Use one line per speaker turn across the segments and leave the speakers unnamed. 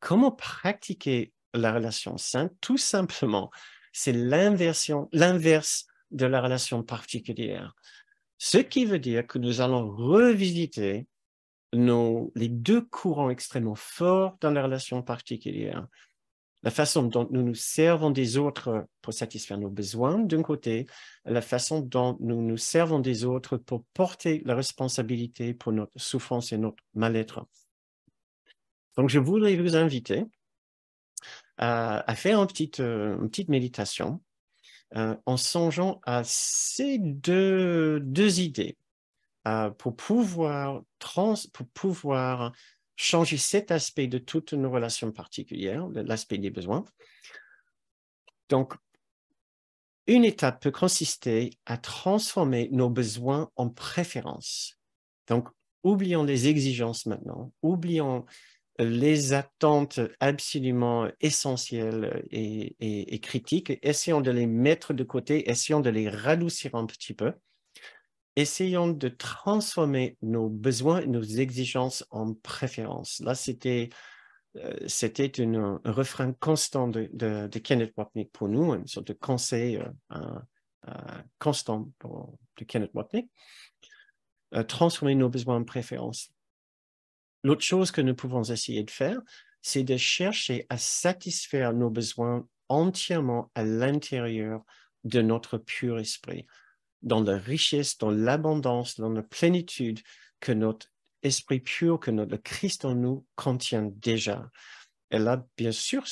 comment pratiquer la relation sainte? Tout simplement, c'est l'inverse de la relation particulière. Ce qui veut dire que nous allons revisiter les deux courants extrêmement forts dans la relation particulière. La façon dont nous nous servons des autres pour satisfaire nos besoins, d'un côté, la façon dont nous nous servons des autres pour porter la responsabilité pour notre souffrance et notre mal-être. Donc, je voudrais vous inviter à faire une petite méditation en songeant à ces deux idées pour pouvoir changer cet aspect de toutes nos relations particulières, l'aspect des besoins. Donc, une étape peut consister à transformer nos besoins en préférences. Donc, oublions les exigences maintenant, oublions les attentes absolument essentielles et critiques, essayons de les mettre de côté, essayons de les radoucir un petit peu, essayons de transformer nos besoins et nos exigences en préférences. Là, c'était un refrain constant de Kenneth Wapnick pour nous, une sorte de conseil constant de Kenneth Wapnick, transformer nos besoins en préférences. L'autre chose que nous pouvons essayer de faire, c'est de chercher à satisfaire nos besoins entièrement à l'intérieur de notre pur esprit, dans la richesse, dans l'abondance, dans la plénitude que notre esprit pur, que le Christ en nous contient déjà. Et là, bien sûr,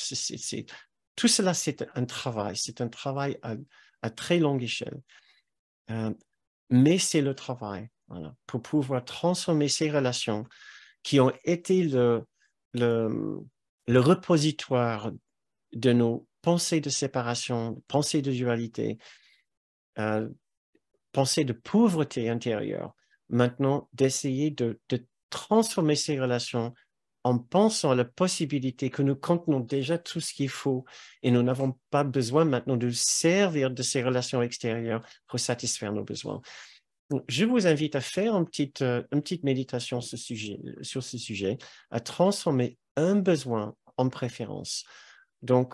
tout cela, c'est un travail à très longue échelle. Mais c'est le travail, voilà, pour pouvoir transformer ces relations qui ont été le repositoire de nos pensées de séparation, pensées de dualité, pensées de pauvreté intérieure. Maintenant, d'essayer de transformer ces relations en pensant à la possibilité que nous contenons déjà tout ce qu'il faut et nous n'avons pas besoin maintenant de servir de ces relations extérieures pour satisfaire nos besoins. Donc, je vous invite à faire une petite méditation sur ce sujet, à transformer un besoin en préférence. Donc,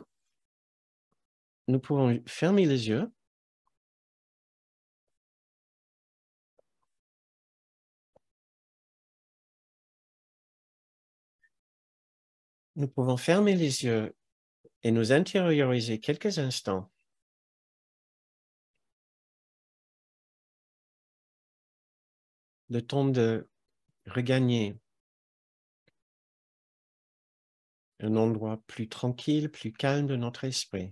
nous pouvons fermer les yeux. Nous pouvons fermer les yeux et nous intérioriser quelques instants. Le temps de regagner un endroit plus tranquille, plus calme de notre esprit,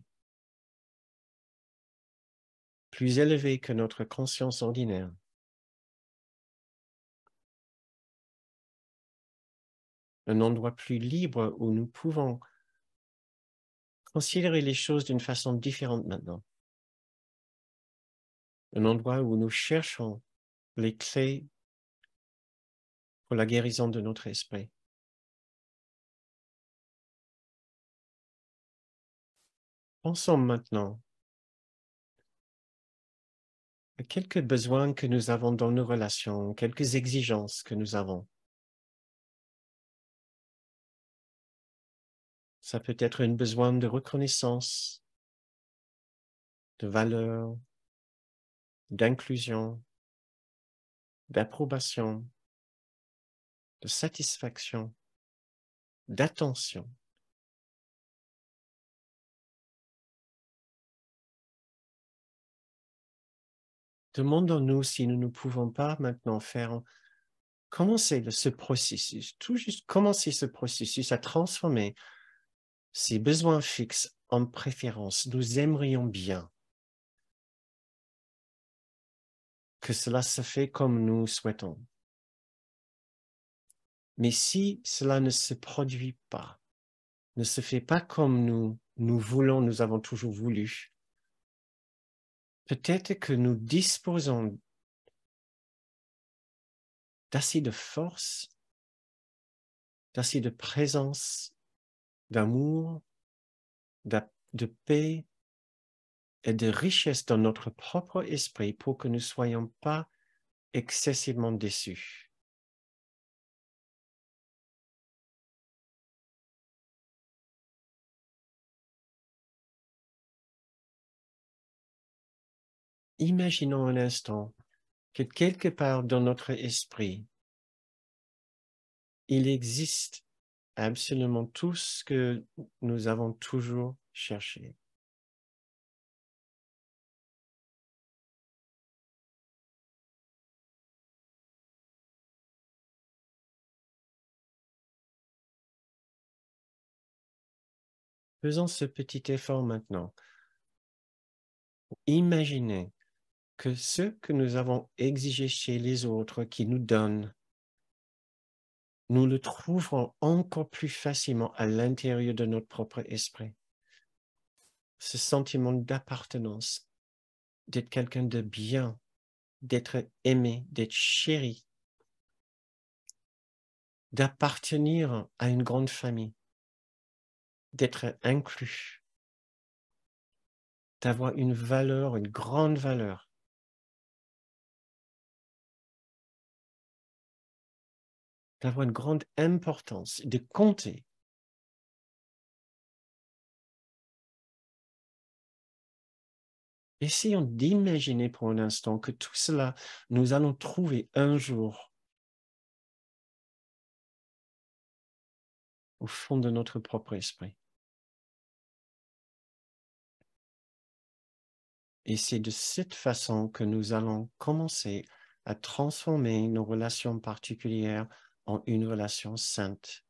plus élevé que notre conscience ordinaire. Un endroit plus libre où nous pouvons considérer les choses d'une façon différente maintenant. Un endroit où nous cherchons les clés pour la guérison de notre esprit. Pensons maintenant à quelques besoins que nous avons dans nos relations, quelques exigences que nous avons. Ça peut être un besoin de reconnaissance, de valeur, d'inclusion, d'approbation, de satisfaction, d'attention. Demandons-nous si nous ne pouvons pas maintenant commencer ce processus, tout juste commencer ce processus à transformer ces besoins fixes en préférence. Nous aimerions bien que cela se fait comme nous souhaitons. Mais si cela ne se produit pas, ne se fait pas comme nous voulons, nous avons toujours voulu, peut-être que nous disposons d'assez de force, d'assez de présence, d'amour, de paix et de richesse dans notre propre esprit pour que nous ne soyons pas excessivement déçus. Imaginons un instant que quelque part dans notre esprit, il existe absolument tout ce que nous avons toujours cherché. Faisons ce petit effort maintenant. Imaginez que ce que nous avons exigé chez les autres qui nous donnent, nous le trouverons encore plus facilement à l'intérieur de notre propre esprit. Ce sentiment d'appartenance, d'être quelqu'un de bien, d'être aimé, d'être chéri, d'appartenir à une grande famille, d'être inclus, d'avoir une valeur, une grande valeur. D'avoir une grande importance, de compter. Essayons d'imaginer pour un instant que tout cela, nous allons trouver un jour au fond de notre propre esprit. Et c'est de cette façon que nous allons commencer à transformer nos relations particulières en une relation sainte,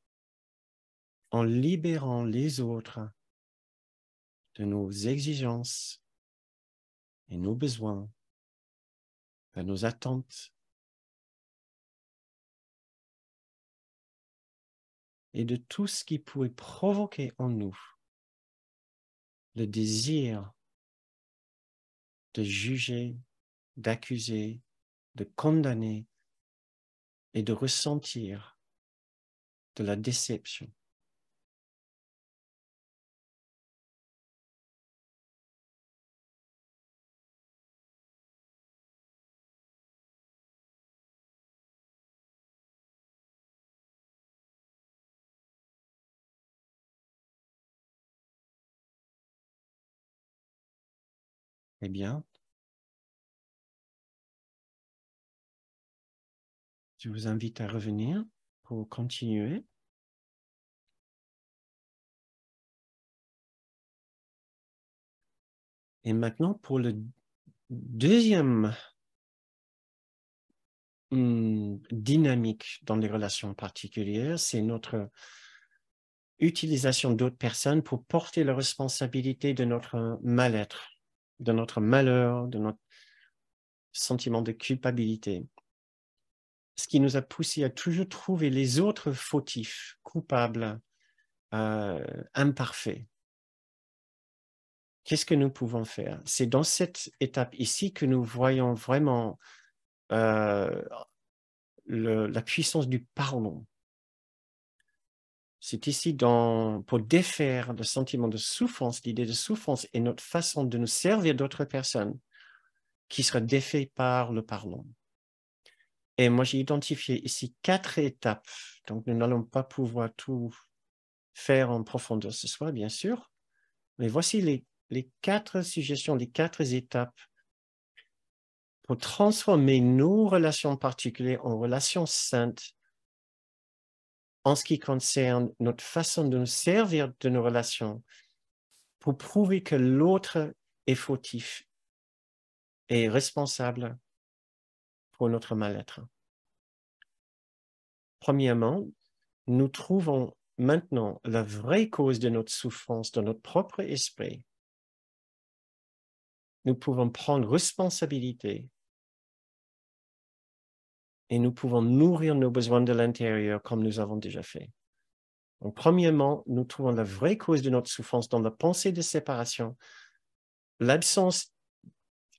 en libérant les autres de nos exigences et nos besoins, de nos attentes, et de tout ce qui pourrait provoquer en nous le désir de juger, d'accuser, de condamner et de ressentir de la déception. Eh bien, je vous invite à revenir pour continuer. Et maintenant, pour le deuxième dynamique dans les relations particulières, c'est notre utilisation d'autres personnes pour porter la responsabilité de notre mal-être, de notre malheur, de notre sentiment de culpabilité. Ce qui nous a poussé à toujours trouver les autres fautifs, coupables, imparfaits. Qu'est-ce que nous pouvons faire? C'est dans cette étape ici que nous voyons vraiment la puissance du pardon. C'est ici pour défaire le sentiment de souffrance, l'idée de souffrance et notre façon de nous servir d'autres personnes qui sera défait par le pardon. Et moi, j'ai identifié ici 4 étapes. Donc, nous n'allons pas pouvoir tout faire en profondeur ce soir, bien sûr. Mais voici les 4 suggestions, les 4 étapes pour transformer nos relations particulières en relations saintes en ce qui concerne notre façon de nous servir de nos relations pour prouver que l'autre est fautif et responsable pour notre mal-être. Premièrement, nous trouvons maintenant la vraie cause de notre souffrance dans notre propre esprit. Nous pouvons prendre responsabilité et nous pouvons nourrir nos besoins de l'intérieur comme nous avons déjà fait. Donc, premièrement, nous trouvons la vraie cause de notre souffrance dans la pensée de séparation, l'absence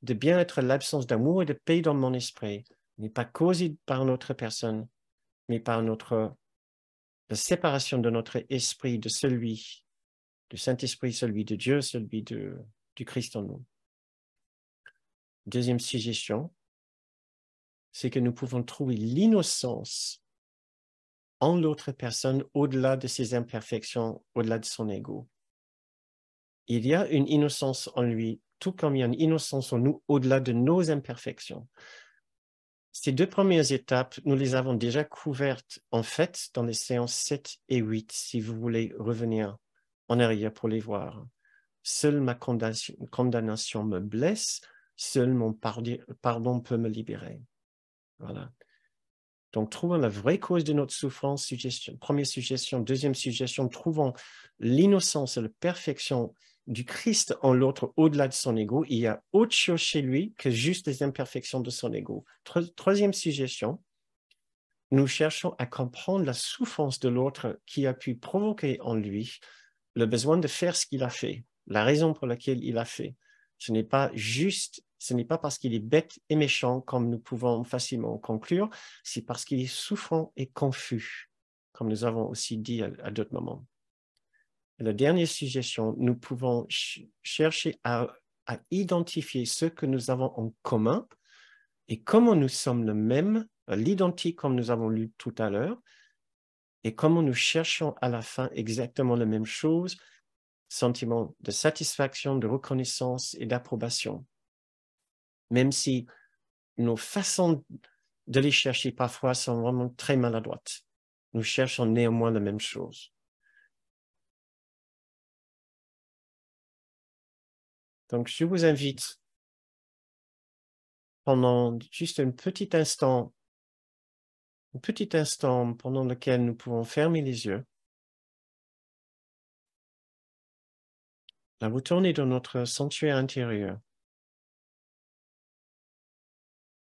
de bien-être, l'absence d'amour et de paix dans mon esprit n'est pas causée par notre personne, mais par la séparation de notre esprit de celui du Saint-Esprit, celui de Dieu, celui du Christ en nous. Deuxième suggestion, c'est que nous pouvons trouver l'innocence en l'autre personne au-delà de ses imperfections, au-delà de son ego. Il y a une innocence en lui tout comme il y a une innocence en nous au-delà de nos imperfections. Ces deux premières étapes, nous les avons déjà couvertes en fait dans les séances 7 et 8, si vous voulez revenir en arrière pour les voir. Seule ma condamnation me blesse, seul mon pardon peut me libérer. Voilà. Donc, trouvons la vraie cause de notre souffrance, première suggestion. Deuxième suggestion, trouvons l'innocence et la perfection du Christ en l'autre au-delà de son ego. Il y a autre chose chez lui que juste les imperfections de son ego. Troisième suggestion, nous cherchons à comprendre la souffrance de l'autre qui a pu provoquer en lui le besoin de faire ce qu'il a fait, la raison pour laquelle il a fait. Ce n'est pas parce qu'il est bête et méchant, comme nous pouvons facilement conclure, c'est parce qu'il est souffrant et confus, comme nous avons aussi dit à d'autres moments. Et la dernière suggestion, nous pouvons chercher à identifier ce que nous avons en commun et comment nous sommes le même, l'identique comme nous avons lu tout à l'heure, et comment nous cherchons à la fin exactement la même chose, sentiment de satisfaction, de reconnaissance et d'approbation. Même si nos façons de les chercher parfois sont vraiment très maladroites, nous cherchons néanmoins la même chose. Donc, je vous invite pendant juste un petit instant pendant lequel nous pouvons fermer les yeux, à vous tourner dans notre sanctuaire intérieur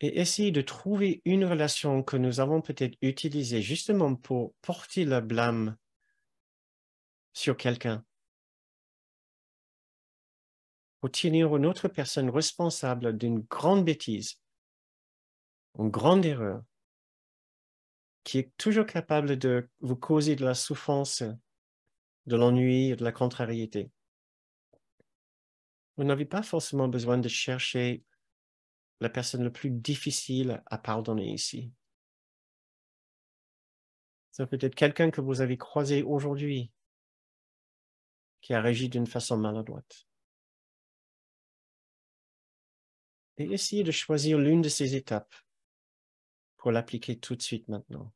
et essayer de trouver une relation que nous avons peut-être utilisée justement pour porter le blâme sur quelqu'un, pour tenir une autre personne responsable d'une grande bêtise, une grande erreur, qui est toujours capable de vous causer de la souffrance, de l'ennui et de la contrariété. Vous n'avez pas forcément besoin de chercher la personne la plus difficile à pardonner ici. C'est peut-être quelqu'un que vous avez croisé aujourd'hui qui a réagi d'une façon maladroite. Et essayez de choisir l'une de ces étapes pour l'appliquer tout de suite maintenant.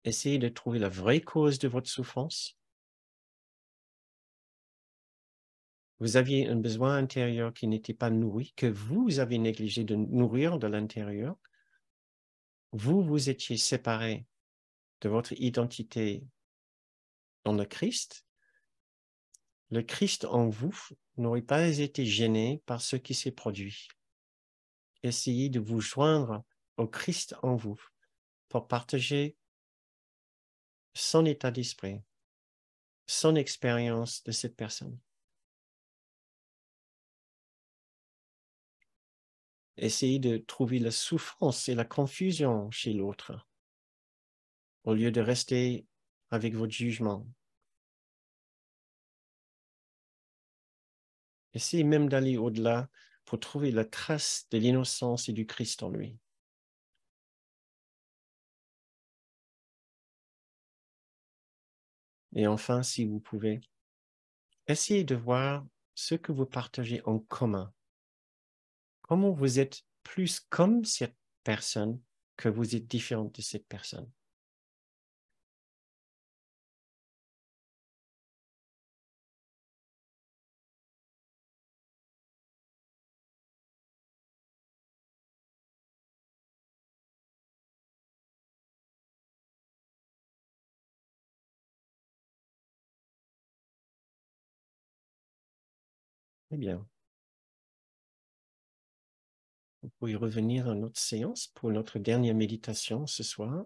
Essayez de trouver la vraie cause de votre souffrance. Vous aviez un besoin intérieur qui n'était pas nourri, que vous avez négligé de nourrir de l'intérieur. Vous vous étiez séparé de votre identité dans le Christ. Le Christ en vous n'aurait pas été gêné par ce qui s'est produit. Essayez de vous joindre au Christ en vous pour partager son état d'esprit, son expérience de cette personne. Essayez de trouver la souffrance et la confusion chez l'autre, au lieu de rester avec votre jugement. Essayez même d'aller au-delà pour trouver la trace de l'innocence et du Christ en lui. Et enfin, si vous pouvez, essayez de voir ce que vous partagez en commun. Comment vous êtes plus comme cette personne que vous êtes différent de cette personne. Eh bien, vous pouvez revenir à notre séance pour notre dernière méditation ce soir.